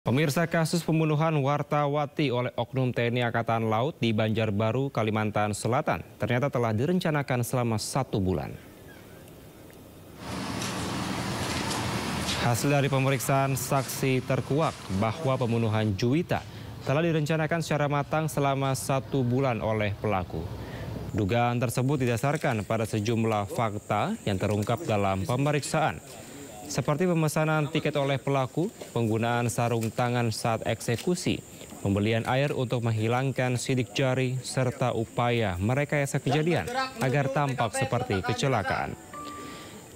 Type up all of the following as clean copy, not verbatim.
Pemirsa, kasus pembunuhan wartawati oleh oknum TNI Angkatan Laut di Banjarbaru, Kalimantan Selatan ternyata telah direncanakan selama 1 bulan. Hasil dari pemeriksaan saksi terkuak bahwa pembunuhan Juwita telah direncanakan secara matang selama 1 bulan oleh pelaku. Dugaan tersebut didasarkan pada sejumlah fakta yang terungkap dalam pemeriksaan. Seperti pemesanan tiket oleh pelaku, penggunaan sarung tangan saat eksekusi, pembelian air untuk menghilangkan sidik jari, serta upaya merekayasa kejadian agar tampak seperti kecelakaan.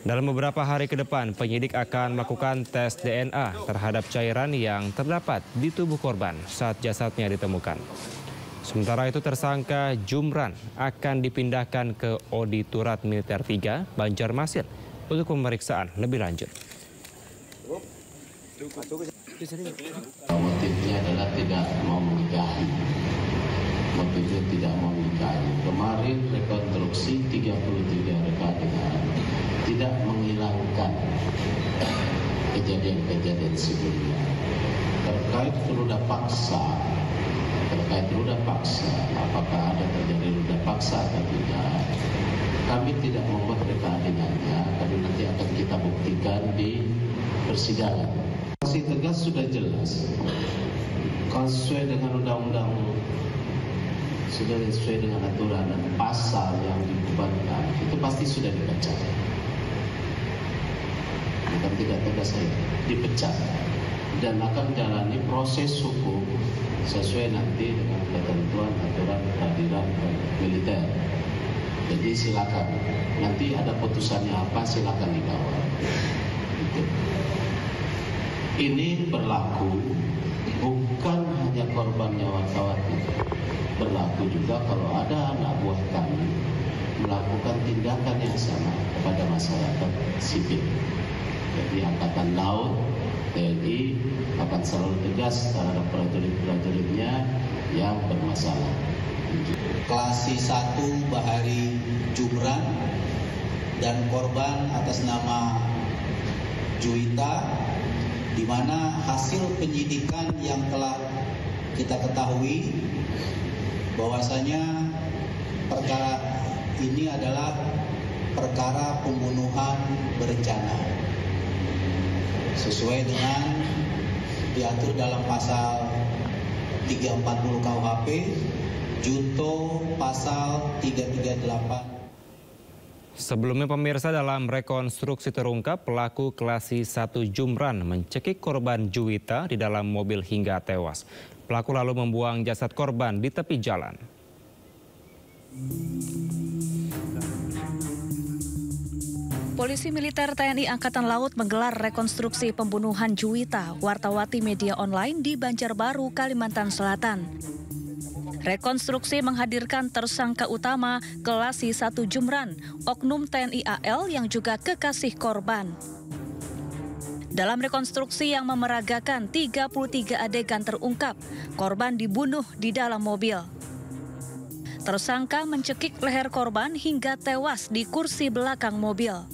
Dalam beberapa hari ke depan, penyidik akan melakukan tes DNA terhadap cairan yang terdapat di tubuh korban saat jasadnya ditemukan. Sementara itu, tersangka Jumran akan dipindahkan ke Auditorat Militer 3, Banjarmasin, untuk pemeriksaan lebih lanjut. Motifnya adalah tidak mau menikahi. Motifnya tidak mau menikahi. Kemarin rekonstruksi 33 reka adegan tidak menghilangkan kejadian-kejadian sebelumnya. Terkait ruda paksa, apakah ada terjadi ruda paksa atau tidak, kami tidak membuat reka adegannya, tapi nanti akan kita buktikan di persidangan. Sanksi tegas sudah jelas, kalau sesuai dengan undang-undang, sudah sesuai dengan aturan dan pasal yang dibebankan, itu pasti sudah dipecat. Bukan tidak tegas saja, dipecat. Dan akan menjalani proses hukum sesuai nanti dengan ketentuan aturan peradilan militer. Jadi silakan, nanti ada putusannya apa, silakan dikawal. Gitu. Ini berlaku bukan hanya korbannya wartawati, berlaku juga kalau ada anak buah kami melakukan tindakan yang sama kepada masyarakat sipil. Jadi Angkatan Laut, TNI akan selalu tegas terhadap prajurit-prajuritnya yang bermasalah. Klasi 1 Bahari Jumran dan korban atas nama Juwita, di mana hasil penyidikan yang telah kita ketahui bahwasanya perkara ini adalah perkara pembunuhan berencana sesuai dengan diatur dalam pasal 340 KUHP junto pasal 338. Sebelumnya, pemirsa, dalam rekonstruksi terungkap pelaku klasi 1 Jumran mencekik korban Juwita di dalam mobil hingga tewas. Pelaku lalu membuang jasad korban di tepi jalan. Polisi militer TNI Angkatan Laut menggelar rekonstruksi pembunuhan Juwita, wartawati media online di Banjarbaru, Kalimantan Selatan. Rekonstruksi menghadirkan tersangka utama klasi 1 Jumran, oknum TNI AL yang juga kekasih korban. Dalam rekonstruksi yang memeragakan 33 adegan terungkap, korban dibunuh di dalam mobil. Tersangka mencekik leher korban hingga tewas di kursi belakang mobil.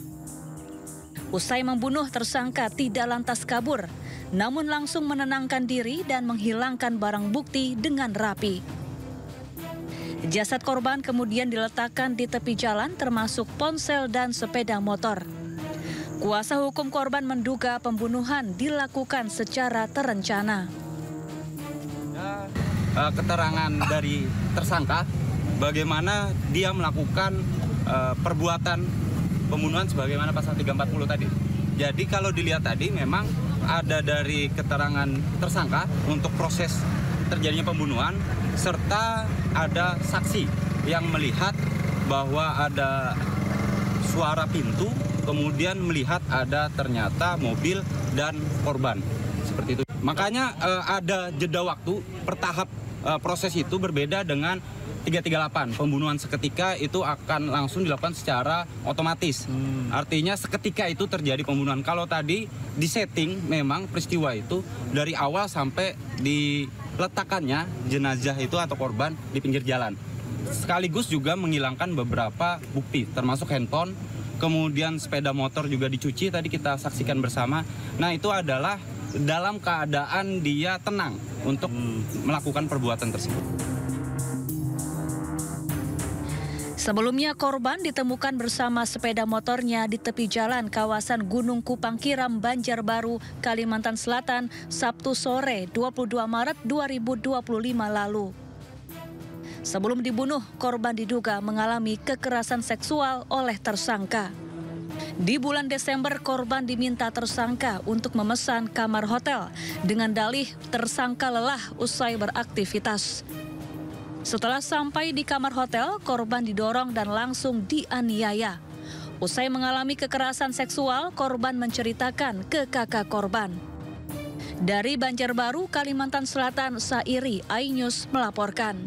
Usai membunuh, tersangka tidak lantas kabur, namun langsung menenangkan diri dan menghilangkan barang bukti dengan rapi. Jasad korban kemudian diletakkan di tepi jalan termasuk ponsel dan sepeda motor. Kuasa hukum korban menduga pembunuhan dilakukan secara terencana. Keterangan dari tersangka bagaimana dia melakukan perbuatan pembunuhan sebagaimana pasal 340 tadi. Jadi kalau dilihat tadi memang ada dari keterangan tersangka untuk proses terjadinya pembunuhan, serta ada saksi yang melihat bahwa ada suara pintu, kemudian melihat ada ternyata mobil dan korban. Seperti itu. Makanya ada jeda waktu bertahap, proses itu berbeda dengan 338. Pembunuhan seketika itu akan langsung dilakukan secara otomatis. Artinya seketika itu terjadi pembunuhan. Kalau tadi disetting memang peristiwa itu dari awal sampai diletakkannya jenazah itu atau korban di pinggir jalan. Sekaligus juga menghilangkan beberapa bukti termasuk handphone, kemudian sepeda motor juga dicuci tadi kita saksikan bersama. Nah, itu adalah dalam keadaan dia tenang untuk melakukan perbuatan tersebut. Sebelumnya korban ditemukan bersama sepeda motornya di tepi jalan kawasan Gunung Kupang Kiram, Banjarbaru, Kalimantan Selatan, Sabtu sore 22 Maret 2025 lalu. Sebelum dibunuh, korban diduga mengalami kekerasan seksual oleh tersangka. Di bulan Desember, korban diminta tersangka untuk memesan kamar hotel dengan dalih tersangka lelah usai beraktivitas. Setelah sampai di kamar hotel, korban didorong dan langsung dianiaya. Usai mengalami kekerasan seksual, korban menceritakan ke kakak korban. Dari Banjarbaru, Kalimantan Selatan, Sairi iNews melaporkan.